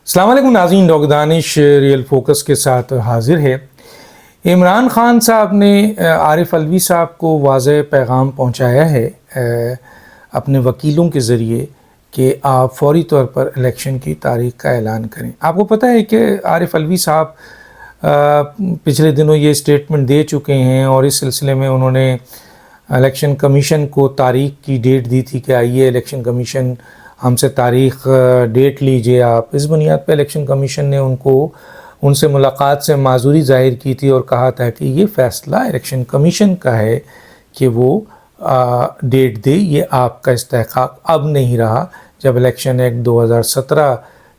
अस्सलाम वालेकुम नाज़रीन, डॉक्टर दानिश रियल फोकस के साथ हाजिर है। इमरान खान साहब ने आरिफ अलवी साहब को वाज़ेह पैगाम पहुंचाया है अपने वकीलों के ज़रिए कि आप फौरी तौर पर इलेक्शन की तारीख का ऐलान करें। आपको पता है कि आरिफ अलवी साहब पिछले दिनों ये स्टेटमेंट दे चुके हैं और इस सिलसिले में उन्होंने इलेक्शन कमीशन को तारीख की डेट दी थी कि आइए इलेक्शन कमीशन हमसे तारीख डेट लीजिए आप। इस बुनियाद पर इलेक्शन कमीशन ने उनसे मुलाकात से माजूरी ज़ाहिर की थी और कहा था कि ये फ़ैसला इलेक्शन कमीशन का है कि वो डेट दे, ये आपका इस्तेहक़ाक़ अब नहीं रहा। जब इलेक्शन एक्ट 2017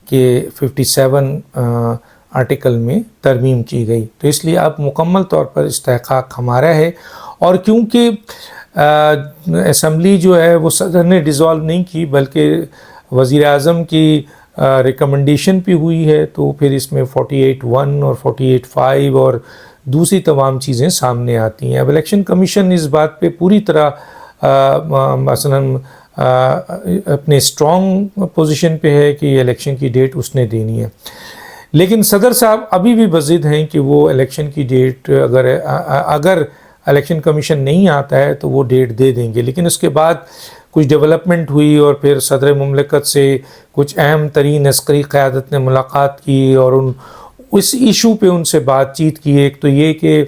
के 57 आर्टिकल में तरमीम की गई तो इसलिए अब मुकम्मल तौर पर इस्तेहक़ाक़ हमारा है। और क्योंकि असम्बली जो है वो सदर ने डिज़ोल्व नहीं की बल्कि वज़ीर आज़म की रिकमेंडेशन भी हुई है, तो फिर इसमें 48(1) और 48(5) और दूसरी तमाम चीज़ें सामने आती हैं। अब इलेक्शन कमीशन इस बात पे पूरी तरह मसलन अपने स्ट्रॉन्ग पोजीशन पे है कि इलेक्शन की डेट उसने देनी है, लेकिन सदर साहब अभी भी बज़िद हैं कि वो इलेक्शन की डेट अगर इलेक्शन कमीशन नहीं आता है तो वो डेट दे देंगे। लेकिन उसके बाद कुछ डेवलपमेंट हुई और फिर सदर मुमलिकत से कुछ अहम तरीन अस्करी क़यादत ने मुलाकात की और उस इशू पे उनसे बातचीत की। एक तो ये कि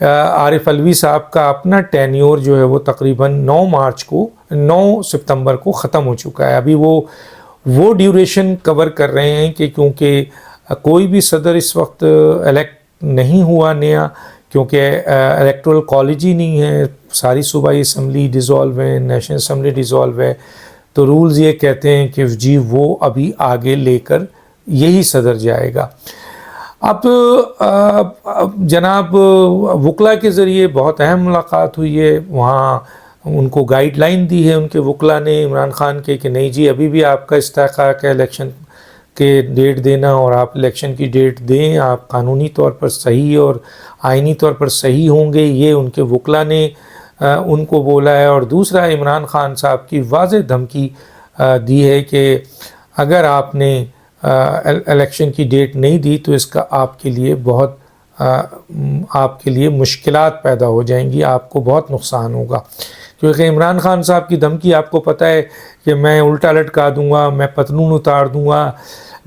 आरिफ अलवी साहब का अपना टेन्योर जो है वो तकरीबन 9 सितंबर को ख़त्म हो चुका है। अभी वो ड्यूरेशन कवर कर रहे हैं कि क्योंकि कोई भी सदर इस वक्त इलेक्ट नहीं हुआ नया, क्योंकि इलेक्टोरल कॉलेज ही नहीं है, सारी सूबाई असम्बली डिज़ोल्व है, नेशनल असम्बली डिज़ोल्व है, तो रूल्स ये कहते हैं कि जी वो अभी आगे लेकर यही सदर जाएगा। अब जनाब वकला के ज़रिए बहुत अहम मुलाकात हुई है, वहाँ उनको गाइडलाइन दी है उनके वकला ने इमरान खान के कि नहीं जी अभी भी आपका इस्तेहक़ाक़ है इलेक्शन के डेट देना और आप इलेक्शन की डेट दें, आप कानूनी तौर पर सही और आइनी तौर पर सही होंगे, ये उनके वकला ने उनको बोला है। और दूसरा, इमरान खान साहब की वाज़ेह धमकी दी है कि अगर आपने इलेक्शन की डेट नहीं दी तो इसका आपके लिए मुश्किलात पैदा हो जाएंगी, आपको बहुत नुकसान होगा। क्योंकि इमरान खान साहब की धमकी आपको पता है कि मैं उल्टा लटका दूंगा, मैं पतलून उतार दूंगा,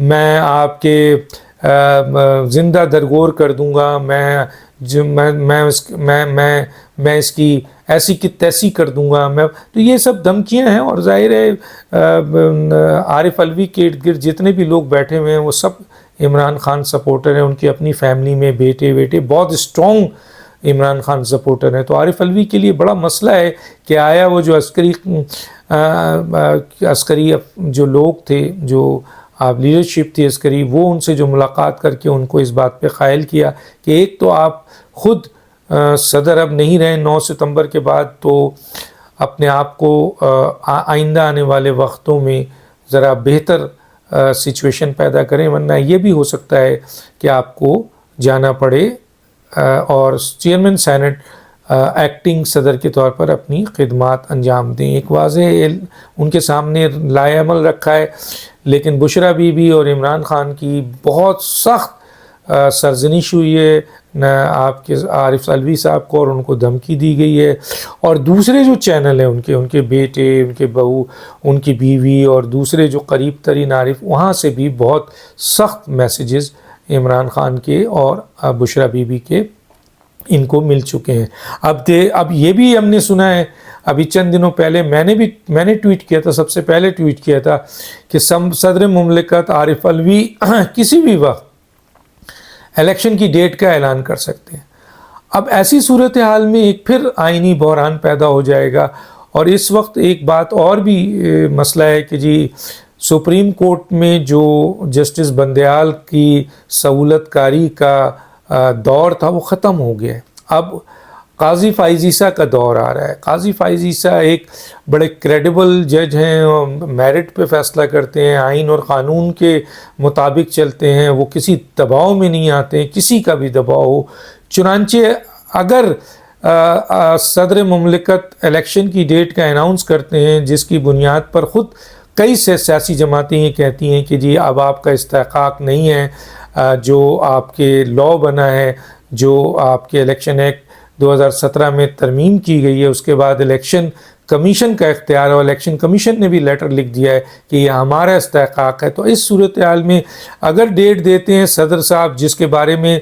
मैं आपके ज़िंदा दरगोर कर दूंगा, मैं इसकी ऐसी की तैसी कर दूंगा मैं। तो ये सब धमकियां हैं और ज़ाहिर है आरिफ अलवी के इर्द गिर्द जितने भी लोग बैठे हुए हैं वो सब इमरान खान सपोर्टर हैं। उनकी अपनी फैमिली में बेटे बहुत स्ट्रॉन्ग इमरान खान सपोर्टर हैं। तो आरिफ अलवी के लिए बड़ा मसला है कि आया वो जो अस्करी जो लोग थे, जो आप लीडरशिप थी अस्करी, वो उनसे जो मुलाकात करके उनको इस बात पे क़ायल किया कि एक तो आप ख़ुद सदर अब नहीं रहे 9 सितंबर के बाद, तो अपने आप को आइंदा आने वाले वक्तों में ज़रा बेहतर सिचुएशन पैदा करें, वरना ये भी हो सकता है कि आपको जाना पड़े और चेयरमैन सेनेट एक्टिंग सदर के तौर पर अपनी खिदमात अंजाम दें। एक वाज़ेह उनके सामने लाएअमल रखा है, लेकिन बुशरा बीबी और इमरान खान की बहुत सख्त सरजनिश हुई है आपके आरिफ अलवी साहब को और उनको धमकी दी गई है। और दूसरे जो चैनल हैं उनके बेटे, उनके बहू, उनकी बीवी और दूसरे जो करीब तरीन आरिफ, वहाँ से भी बहुत सख्त मैसेजेस इमरान खान के और बुशरा बीबी के इनको मिल चुके हैं। अब ये भी हमने सुना है, अभी चंद दिनों पहले मैंने ट्वीट किया था, सबसे पहले ट्वीट किया था कि सदर मुमलिकत आरिफ अलवी किसी भी वक्त इलेक्शन की डेट का ऐलान कर सकते हैं। अब ऐसी सूरत हाल में एक फिर आइनी बहरान पैदा हो जाएगा। और इस वक्त एक बात और भी मसला है कि जी सुप्रीम कोर्ट में जो जस्टिस बंदयाल की सहूलतकारी का दौर था वो ख़त्म हो गया है। अब काजी फ़ाइज़ ईसा का दौर आ रहा है। काजी फ़ाइज़ ईसा एक बड़े क्रेडिबल जज हैं और मेरिट पे फ़ैसला करते हैं, आइन और क़ानून के मुताबिक चलते हैं, वो किसी दबाव में नहीं आते, किसी का भी दबाव हो। चुनांचे अगर सदर मुमलिकत इलेक्शन की डेट का अनाउंस करते हैं जिसकी बुनियाद पर ख़ुद کئی سے سیاسی جماعتیں یہ کہتی ہیں کہ جی اب آپ کا استحقاق نہیں ہے، جو آپ کے لا بنا ہے، جو آپ کے الیکشن ایکٹ 2017 میں ترمیم کی گئی ہے، اس کے بعد الیکشن کمیشن کا اختیار ہے، اور الیکشن کمیشن نے بھی لیٹر لکھ دیا ہے کہ یہ ہمارا استحقاق ہے۔ تو اس صورتحال میں اگر ڈیٹ دیتے ہیں صدر صاحب، جس کے بارے میں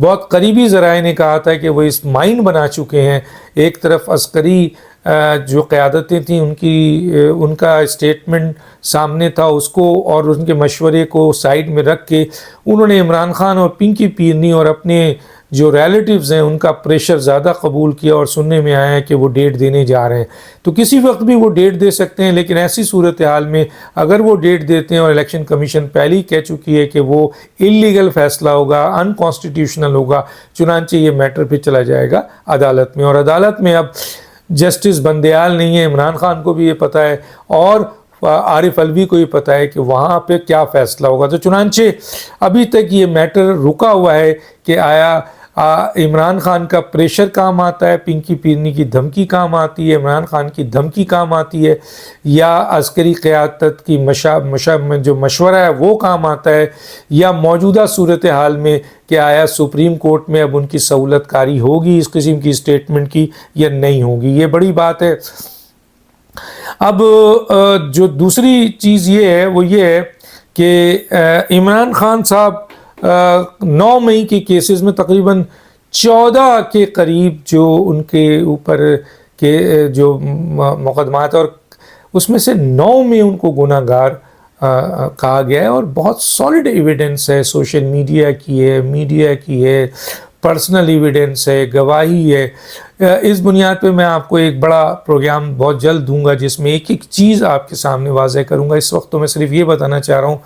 بہت قریبی ذرائع نے کہا تھا کہ وہ اس مائن بنا چکے ہیں، ایک طرف عسکری جو قیادتیں تھیں ان کا اسٹیٹمنٹ سامنے تھا، اس کو اور ان کے مشورے کو سائیڈ میں رکھ کے انہوں نے عمران خان اور پنکی پیرنی اور اپنے جو ریلیٹیوز ہیں ان کا پریشر زیادہ قبول کیا، اور سننے میں آیا ہے کہ وہ ڈیٹ دینے جا رہے ہیں۔ تو کسی وقت بھی وہ ڈیٹ دے سکتے ہیں، لیکن ایسی صورتحال میں اگر وہ ڈیٹ دیتے ہیں اور الیکشن کمیشن پہلے ہی کہہ چکی ہے کہ وہ اللیگل فیصلہ ہوگا، ان کانسٹیٹیوشنل ہوگا، چنانچہ یہ میٹر پہ چلا جائے گا عدالت میں، اور عدالت میں اب جسٹس بندیال نہیں ہے، عمران خان کو بھی یہ پتہ ہے اور عارف علوی کو یہ پتہ ہے کہ وہاں پہ کیا فیصلہ ہوگا۔ تو چنانچہ ابھی تک یہ میٹر رکا ہوا ہے کہ آیا عمران خان کا پریشر کام آتا ہے، پنکی پیرنی کی دھمکی کام آتی ہے، عمران خان کی دھمکی کام آتی ہے، یا عسکری قیادت کی جو مشورہ ہے وہ کام آتا ہے، یا موجودہ صورتحال میں کہ آیا سپریم کورٹ میں اب ان کی سہولت کاری ہوگی اس قسم کی اسٹیٹمنٹ کی یا نہیں ہوگی، یہ بڑی بات ہے۔ اب جو دوسری چیز یہ ہے وہ یہ ہے کہ عمران خان صاحب 9 مئی کے کیسز میں تقریباً 14 کے قریب جو ان کے اوپر کے جو مقدمات، اور اس میں سے 9 میں ان کو گناہ گار کہا گیا ہے، اور بہت سالڈ ایویڈنس ہے، سوشل میڈیا کی ہے، پرسنل ایویڈنس ہے، گواہی ہے۔ اس بنیاد پہ میں آپ کو ایک بڑا پروگرام بہت جلد دوں گا جس میں ایک ایک چیز آپ کے سامنے واضح کروں گا۔ اس وقت تو میں صرف یہ بتانا چاہ رہا ہوں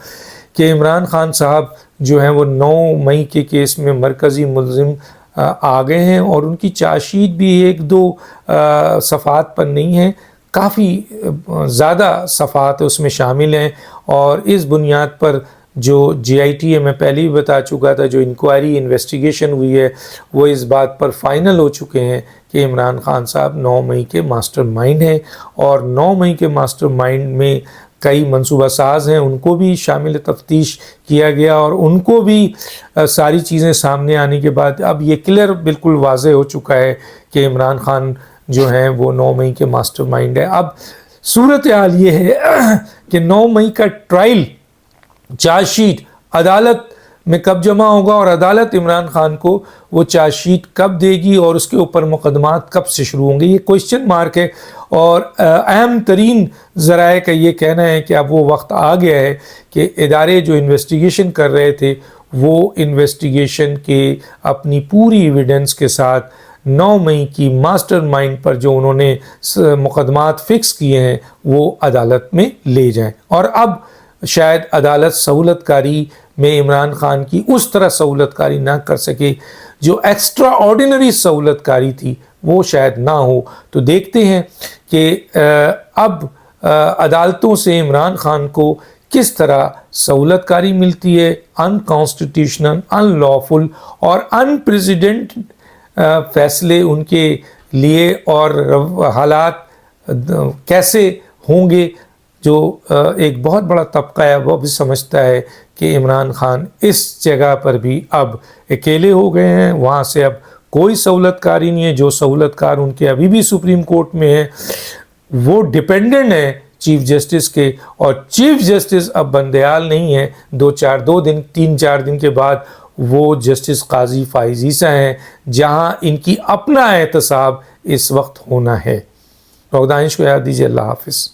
کہ عمران خان صاحب جو ہیں وہ 9 مئی کے کیس میں مرکزی ملزم آ گئے ہیں، اور ان کی چارج شیٹ بھی 1-2 صفحات پر نہیں ہے، کافی زیادہ صفحات اس میں شامل ہیں، اور اس بنیاد پر جو جے آئی ٹی ہے، میں پہلے ہی بتا چکا تھا، جو انکوائری انویسٹیگیشن ہوئی ہے وہ اس بات پر فائنل ہو چکے ہیں کہ عمران خان صاحب 9 مئی کے ماسٹر مائنڈ ہیں، اور 9 مئی کے ماسٹر مائنڈ میں کئی منصوبہ ساز ہیں، ان کو بھی شامل تفتیش کیا گیا، اور ان کو بھی ساری چیزیں سامنے آنے کے بعد اب یہ کلیئر بالکل واضح ہو چکا ہے کہ عمران خان جو ہیں وہ 9 مئی کے ماسٹر مائنڈ ہے۔ اب صورتحال یہ ہے کہ 9 مئی کا ٹرائل چارج شیٹ عدالت میں کب جمع ہوگا، اور عدالت عمران خان کو وہ چارج شیٹ کب دے گی، اور اس کے اوپر مقدمات کب سے شروع ہوں گے، یہ کوئسچن مارک ہے۔ اور اہم ترین ذرائع کا یہ کہنا ہے کہ اب وہ وقت آ گیا ہے کہ ادارے جو انویسٹیگیشن کر رہے تھے وہ انویسٹیگیشن کے اپنی پوری ایویڈنس کے ساتھ 9 مئی کی ماسٹر مائنڈ پر جو انہوں نے مقدمات فکس کیے ہیں وہ عدالت میں لے جائیں، اور اب شاید عدالت سہولت کاری میں عمران خان کی اس طرح سہولت کاری نہ کر سکے، جو ایکسٹرا آرڈینری سہولت کاری تھی وہ شاید نہ ہو۔ تو دیکھتے ہیں کہ اب عدالتوں سے عمران خان کو کس طرح سہولت کاری ملتی ہے، ان کانسٹیٹیوشنل، ان لافل اور ان پریسیڈنٹ فیصلے ان کے لیے، اور حالات کیسے ہوں گے۔ جو ایک بہت بڑا طبقہ ہے وہ بھی سمجھتا ہے کہ عمران خان اس جگہ پر بھی اب اکیلے ہو گئے ہیں، وہاں سے اب کوئی سہولت کاری نہیں ہے، جو سہولت کار ان کے ابھی بھی سپریم کورٹ میں ہے وہ ڈیپینڈنٹ ہے چیف جسٹس کے، اور چیف جسٹس اب بندیال نہیں ہے، 3-4 دن کے بعد وہ جسٹس قاضی فائز عیسیٰ ہیں، جہاں ان کی اپنا احتساب اس وقت ہونا ہے۔ دانش کو یاد دیجیے۔ اللہ حافظ۔